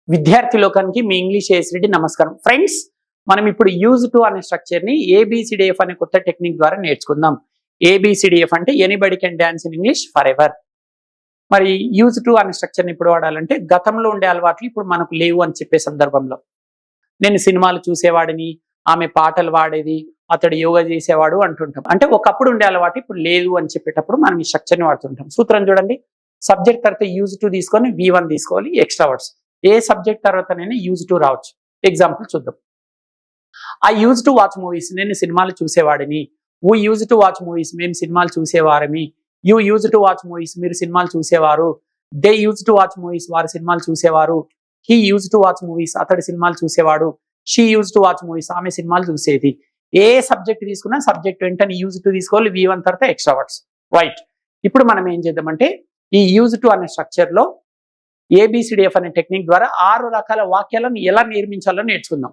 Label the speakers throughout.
Speaker 1: విద్యార్థి లోకానికి మీ ఇంగ్లీష్ ఏఎస్రెడ్డి నమస్కారం. ఫ్రెండ్స్, మనం ఇప్పుడు యూజ్ టు అనే స్ట్రక్చర్ ని ABCDF అనే కొత్త టెక్నిక్ ద్వారా నేర్చుకుందాం. ABCDF అంటే anybody can dance in English for ever. మరి యూజ్ టు అనే స్ట్రక్చర్ ని ఇప్పుడు వాడాలంటే గతంలో ఉండే అలవాట్లు ఇప్పుడు మనకు లేవు అని చెప్పే సందర్భంలో, నేను సినిమాలు చూసేవాడిని, ఆమె పాటలు పాడేది, అతడు యోగా చేసేవాడు అంటుంటాం. అంటే ఒకప్పుడు ఉండే అలవాటు ఇప్పుడు లేదు అని చెప్పేటప్పుడు మనం ఈ స్ట్రక్చర్ ని వాడుతుంటాం. సూత్రం చూడండి, సబ్జెక్ట్ తర్వాత యూజ్ టు తీసుకొని V1 తీసుకోవాలి, ఎక్స్ట్రా వర్డ్స్. ఏ సబ్జెక్ట్ తర్వాతనైనా యూజ్ టు రావచ్చు. ఎగ్జాంపుల్ చూద్దాం. I use to watch movies, నేను సినిమాలు చూసేవాడిని. We use to watch movies, మేము సినిమాలు చూసేవారమి. You use to watch movies, మీరు సినిమాలు చూసేవారు. They use to watch movies, వారు సినిమాలు చూసేవారు. He use to watch movies, అతడు సినిమాలు చూసేవాడు. She use to watch movies, ఆమె సినిమాలు చూసేది. ఏ సబ్జెక్ట్ తీసుకున్నా సబ్జెక్ట్ వెంటనే యూజ్ టు తీసుకోవాలి, V1 తర్వాత ఎక్స్ట్రా వర్డ్స్. రైట్, ఇప్పుడు మనం ఏం చేద్దామంటే ఈ యూజ్ టు అనే స్ట్రక్చర్ లో ABCDF అనే టెక్నిక్ ద్వారా 6 రకాల వాక్యాలను ఎలా నిర్మించాలో నేర్చుకుందాం.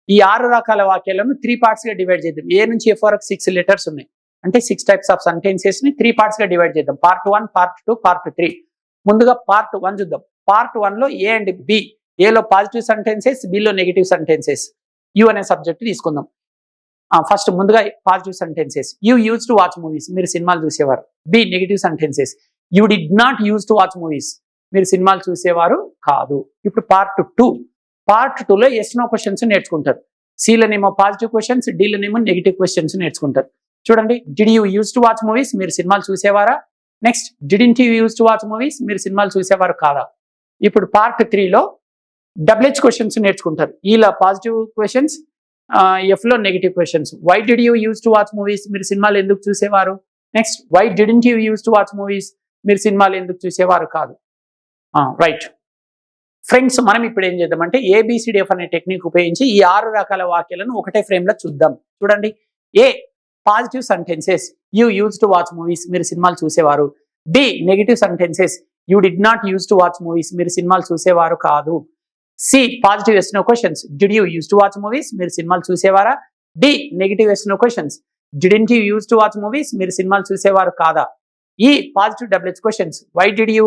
Speaker 1: ఈ 6 రకాల వాక్యాలను 3 parts గా డివైడ్ చేద్దాం. A నుంచి A వరకు 6 లెటర్స్ ఉన్నాయి, అంటే 6 types ఆఫ్ సెంటెన్సెస్ ని 3 parts గా డివైడ్ చేద్దాం. Part 1, part 2, part 3. ముందుగా పార్ట్ 1 చూద్దాం. పార్ట్ 1 లో A అండ్ B, ఏలో పాజిటివ్ సెంటెన్సెస్, బిలో నెగిటివ్ సెంటెన్సెస్. యూ అనే సబ్జెక్ట్ తీసుకుందాం. ఫస్ట్ ముందుగా positive sentences. You use to watch movies, మీరు సినిమాలు చూసేవారు. B negative sentences. You did not use to watch movies, మీరు సినిమాలు చూసేవారు కాదు. ఇప్పుడు పార్ట్ 2. పార్ట్ 2లో ఎస్ నో క్వశ్చన్స్ నేర్చుకుంటారు. సిలోనేమో పాజిటివ్ క్వశ్చన్స్, డీలోనేమో నెగిటివ్ క్వశ్చన్స్ నేర్చుకుంటారు. చూడండి, did you use to watch movies, మీరు సినిమాలు చూసేవారా? Next, didn't you use to watch movies, మీరు సినిమాలు చూసేవారు కాదా? ఇప్పుడు పార్ట్ 3లో WH క్వశ్చన్స్ నేర్చుకుంటారు. ఈలో పాజిటివ్ క్వశ్చన్స్, F లో negative questions. Why did you use to watch movies, మీరు సినిమాలు ఎందుకు చూసేవారు? Next, why didn't you use to watch movies, మీరు సినిమాలు ఎందుకు చూసేవారు కాదు. రైట్ ఫ్రెండ్స్, మనం ఇప్పుడు ఏం చేద్దామంటే ABCDF అనే టెక్నిక్ ఉపయోగించి ఈ 6 రకాల వాక్యాలను ఒకటే ఫ్రేమ్ లో చూద్దాం. చూడండి, A positive sentences, you use to watch movies, మీరు సినిమాలు చూసేవారు. B negative sentences, you did not use to watch movies, మీరు సినిమాలు చూసేవారు కాదు. C positive yes no questions, did you use to watch movies, మీరు సినిమాలు చూసేవారా? D negative yes no questions, didn't you use to watch movies, మీరు సినిమాలు చూసేవారు కాదా? E positive WH questions, why did you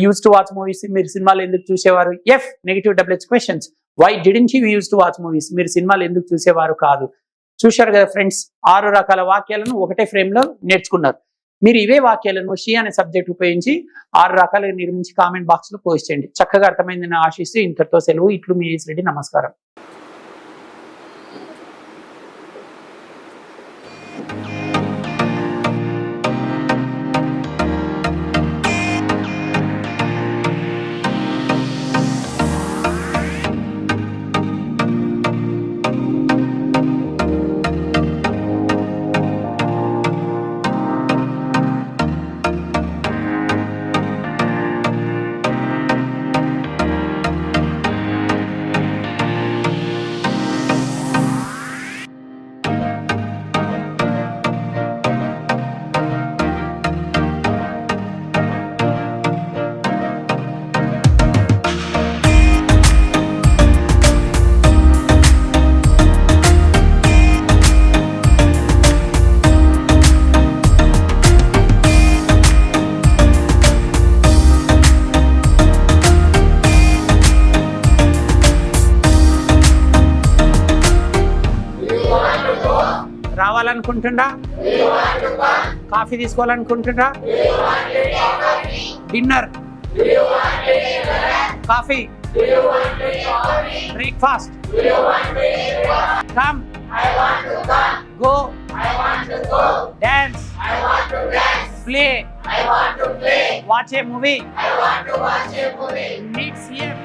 Speaker 1: use to watch movies, మీరు సినిమాలు ఎందుకు చూసేవారు? F negative WH questions, why didn't you use to watch movies, మీరు సినిమాలు ఎందుకు చూసేవారు కాదు. చూశారు కదా ఫ్రెండ్స్, 6 రకాల వాక్యాలను ఒకటే ఫ్రేమ్ లో నేర్చుకున్నారు. మీరు ఇవే వాక్యాలను షీ అనే సబ్జెక్ట్ ఉపయోగించి 6 రకాలుగా నిర్మించి కామెంట్ బాక్స్ లో పోస్ట్ చేయండి. చక్కగా అర్థమైందని ఆశిస్తూ ఇంతటితో సెలవు. ఇట్లు మీ ఏఎస్రెడ్డి, నమస్కారం. రావాలనుకుంటుండా? Coffee తీసుకోవాలనుకుంటుండా? Dinner, coffee, breakfast, come, go, dance, play, watch ఏ మూవీ, మీట్ CM.